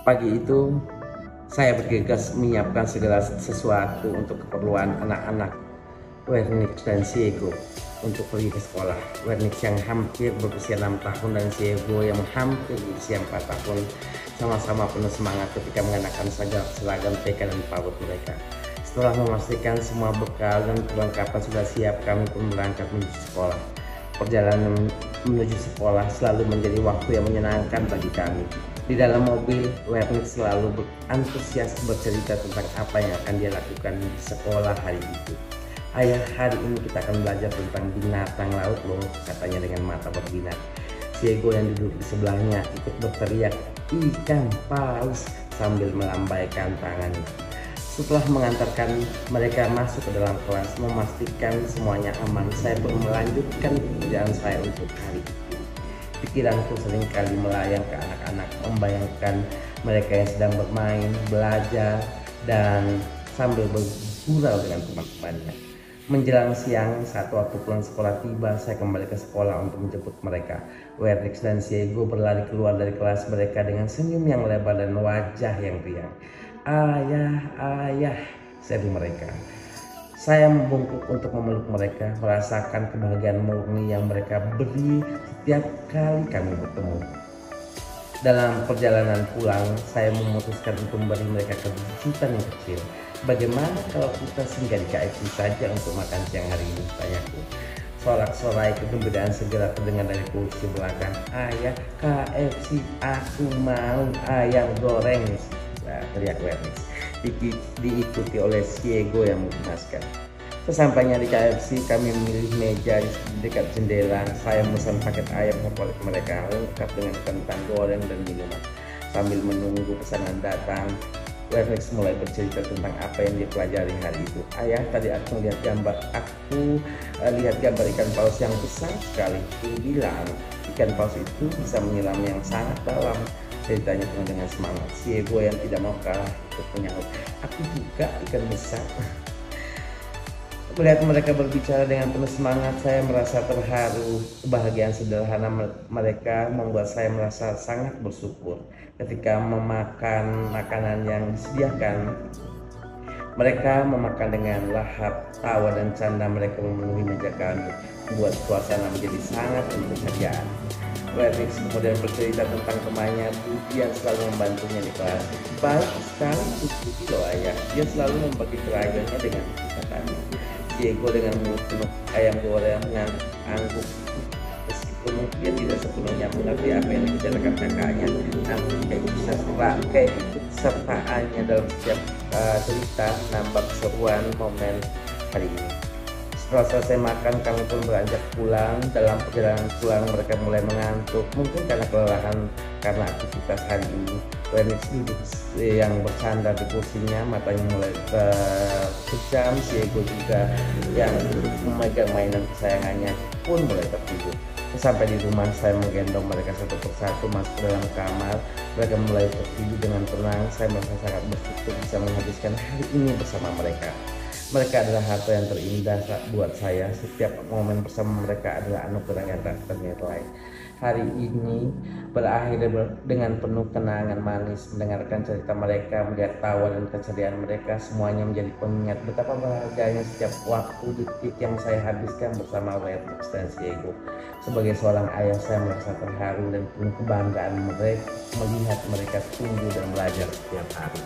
Pagi itu saya bergegas menyiapkan segala sesuatu untuk keperluan anak-anak Wernix dan Siego untuk pergi ke sekolah. Wernix yang hampir berusia 6 tahun dan Siego yang hampir berusia 4 tahun sama-sama penuh semangat ketika mengenakan seragam TK dan PAUD mereka. Setelah memastikan semua bekal dan perlengkapan sudah siap, kami pun berangkat menuju sekolah. Perjalanan menuju sekolah selalu menjadi waktu yang menyenangkan bagi kami. Di dalam mobil, Wernix selalu antusias bercerita tentang apa yang akan dia lakukan di sekolah hari itu. Ayah, hari ini kita akan belajar tentang binatang laut loh, katanya dengan mata berbinar. Diego yang duduk di sebelahnya ikut berteriak, ikan paus, sambil melambaikan tangannya. Setelah mengantarkan mereka masuk ke dalam kelas, memastikan semuanya aman, saya pun melanjutkan pekerjaan saya untuk hari itu. Pikiranku seringkali melayang ke anak-anak, membayangkan mereka yang sedang bermain, belajar, dan sambil bergurau dengan teman-temannya. Menjelang siang, saat waktu pulang sekolah tiba, saya kembali ke sekolah untuk menjemput mereka. Wernix dan Siego berlari keluar dari kelas mereka dengan senyum yang lebar dan wajah yang riang. Ayah, ayah, seru mereka. Saya membungkuk untuk memeluk mereka, merasakan kebahagiaan murni yang mereka beri setiap kali kami bertemu. Dalam perjalanan pulang, saya memutuskan untuk memberi mereka kejutan yang kecil. Bagaimana kalau kita singgah di KFC saja untuk makan siang hari ini, tanyaku. Sorak-sorai kegembiraan segera terdengar dari kursi belakang. Ayah, KFC, aku mau ayam goreng, teriak Wernix, diikuti oleh Siego yang mengemaskan. Sesampainya di KFC, kami memilih meja di dekat jendela. Saya memesan paket ayam favorit mereka, lengkap dengan kentang goreng dan minuman. Sambil menunggu pesanan datang, Wernix mulai bercerita tentang apa yang dia pelajari hari itu. Ayah, tadi aku lihat gambar ikan paus yang besar sekali. Dia bilang ikan paus itu bisa menyelam yang sangat dalam. Ceritanya penuh dengan semangat. Siego yang tidak mau kalah ikut menyahut, aku juga ikan besar. Melihat mereka berbicara dengan penuh semangat, saya merasa terharu. Kebahagiaan sederhana mereka membuat saya merasa sangat bersyukur. Ketika memakan makanan yang disediakan, mereka memakan dengan lahap, tawa dan canda mereka memenuhi meja kami, membuat suasana menjadi sangat penuh keceriaan. Wernix kemudian bercerita tentang temannya Budi yang selalu membantunya di kelas. Baik sekali Budi loh ayah, dia selalu membagi kerajaannya dengan kita kami. Diego dengan mulut penuh ayam goreng ngangguk, meskipun dia tidak sepenuhnya mengerti apa yang dibicarakan kakaknya, namun keikutsertaannya dalam setiap cerita nambah keseruan momen hari ini. Setelah selesai makan, kami pun beranjak pulang. Dalam perjalanan pulang, mereka mulai mengantuk, mungkin karena kelelahan karena aktivitas hari ini. Wernix duduk yang bersandar di kursinya, matanya mulai terpejam. Siego juga yang memegang mainan kesayangannya pun mulai tertidur. Sampai di rumah, saya menggendong mereka satu persatu masuk ke dalam kamar. Mereka mulai tertidur dengan tenang. Saya merasa sangat bersyukur bisa menghabiskan hari ini bersama mereka. Mereka adalah harta yang terindah buat saya. Setiap momen bersama mereka adalah anugerah yang tak ternilai. Hari ini berakhir dengan penuh kenangan manis. Mendengarkan cerita mereka, melihat tawa dan keceriaan mereka, semuanya menjadi pengingat betapa berharganya setiap waktu detik yang saya habiskan bersama Wernix dan Siego. Sebagai seorang ayah, saya merasa terharu dan penuh kebanggaan melihat mereka tumbuh dan belajar setiap hari.